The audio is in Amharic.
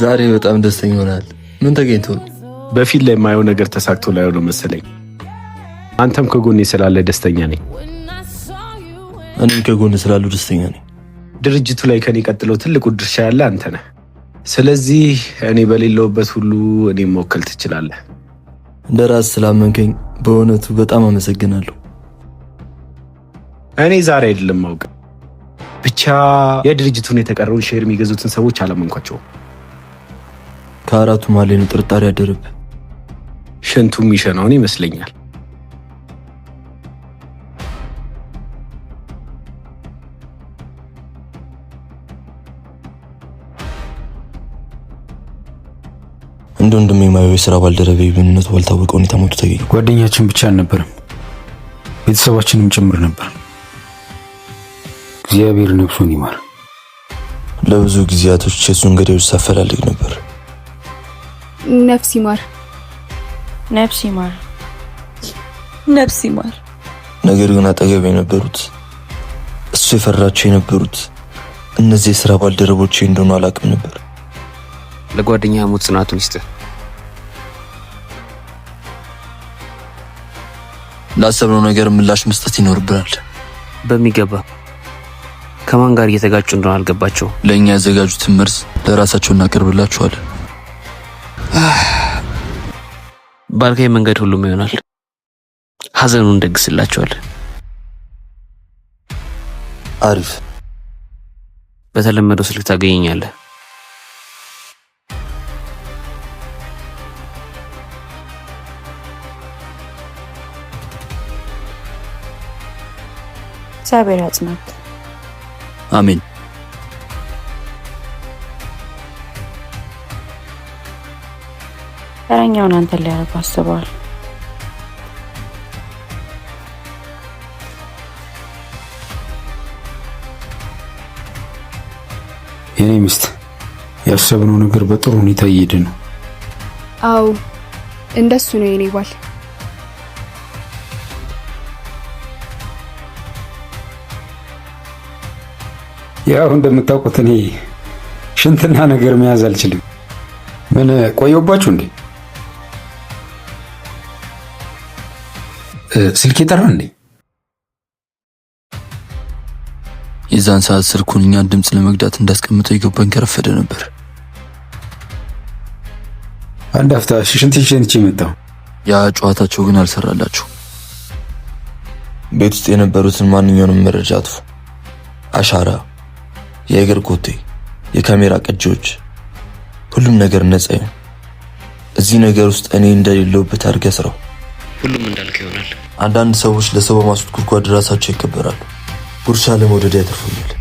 ዛሬ በጣም ደስተኛ ሆናል። ምን ተገኝቶ ነው? በፊት ላይ የማየው ነገር ተሳክቶ ላይ ነው መሰለኝ። አንተም ከጎኔ ስላለ ደስተኛ ነኝ። እኔም ከጎኔ ስላሉ ደስተኛ ነኝ። ድርጅቱ ላይ ከኔ ቀጥለው ትልቁ ድርሻ ያለ አንተ ነህ። ስለዚህ እኔ በሌለውበት ሁሉ እኔም መወከል ትችላለህ። እንደ ራስ ስላመንከኝ በእውነቱ በጣም አመሰግናለሁ። እኔ ዛሬ አይደለም ማውቅ ብቻ የድርጅቱን የተቀረውን ሼር የሚገዙትን ሰዎች አላመንኳቸውም። ከአራቱ ማለኝ ጥርጣሬ ያደረብ ሽንቱ የሚሸናውን ይመስለኛል። እንደ ወንድሜ የማየው የሥራ ባልደረቤ ብንነቱ ባልታወቀ ሁኔታ ሞቶ ተገኘ። ጓደኛችን ብቻ አልነበረም፣ ቤተሰባችንም ጭምር ነበር። እግዚአብሔር ነፍሱን ይማር። ለብዙ ጊዜያቶች የሱን ገዳዮች ሳፈላልግ ነበር። ነፍስ ይማር፣ ነፍስ ይማር፣ ነፍስ ይማር። ነገር ግን አጠገብ የነበሩት እሱ የፈራቸው የነበሩት እነዚህ የሥራ ባልደረቦቼ እንደሆኑ አላውቅም ነበር። ለጓደኛ ሞት ጽናቱን ይስጥህ። ላሰብነው ነገር ምላሽ መስጠት ይኖርብናል። በሚገባ ከማን ጋር እየተጋጩ እንደሆነ አልገባቸው። ለእኛ ያዘጋጁትን መርዝ ለራሳቸው እናቀርብላችኋለን። ባልካይ መንገድ ሁሉም ይሆናል። ሐዘኑን እንደግስላቸዋለን። አሪፍ። በተለመደው ስልክ ታገኘኛለህ። እግዚአብሔር ያጽናት። አሜን። ተረኛውን አንተ ሊያደርግ አስበዋል። የኔ ሚስት ያሰብነው ነገር በጥሩ ሁኔታ እየሄደ ነው። አዎ እንደሱ ነው የኔ ባል። ያው እንደምታውቁት እኔ ሽንትና ነገር መያዝ አልችልም። ምን ቆየውባችሁ እንዴ? ስልክ ይጠራ እንዴ? የዛን ሰዓት ስልኩን እኛን ድምፅ ለመግዳት እንዳስቀምጠው ይገባኝ ከረፈደ ነበር። አንድ አፍታ ሽንትሽን መጣሁ። ያ ጨዋታቸው ግን አልሰራላችሁ። ቤት ውስጥ የነበሩትን ማንኛውንም መረጃ አጥፉ። አሻራ፣ የእግር ኮቴ፣ የካሜራ ቅጂዎች፣ ሁሉም ነገር ነፃ ይሁን። እዚህ ነገር ውስጥ እኔ እንደሌለውበት አድርገህ ስራው። ሁሉም እንዳልከ ይሆናል። አንዳንድ ሰዎች ለሰው በማስወጥ ጉድጓድ ራሳቸው ይከበራሉ። ጉርሻ ለመውደድ ያተርፉኛል።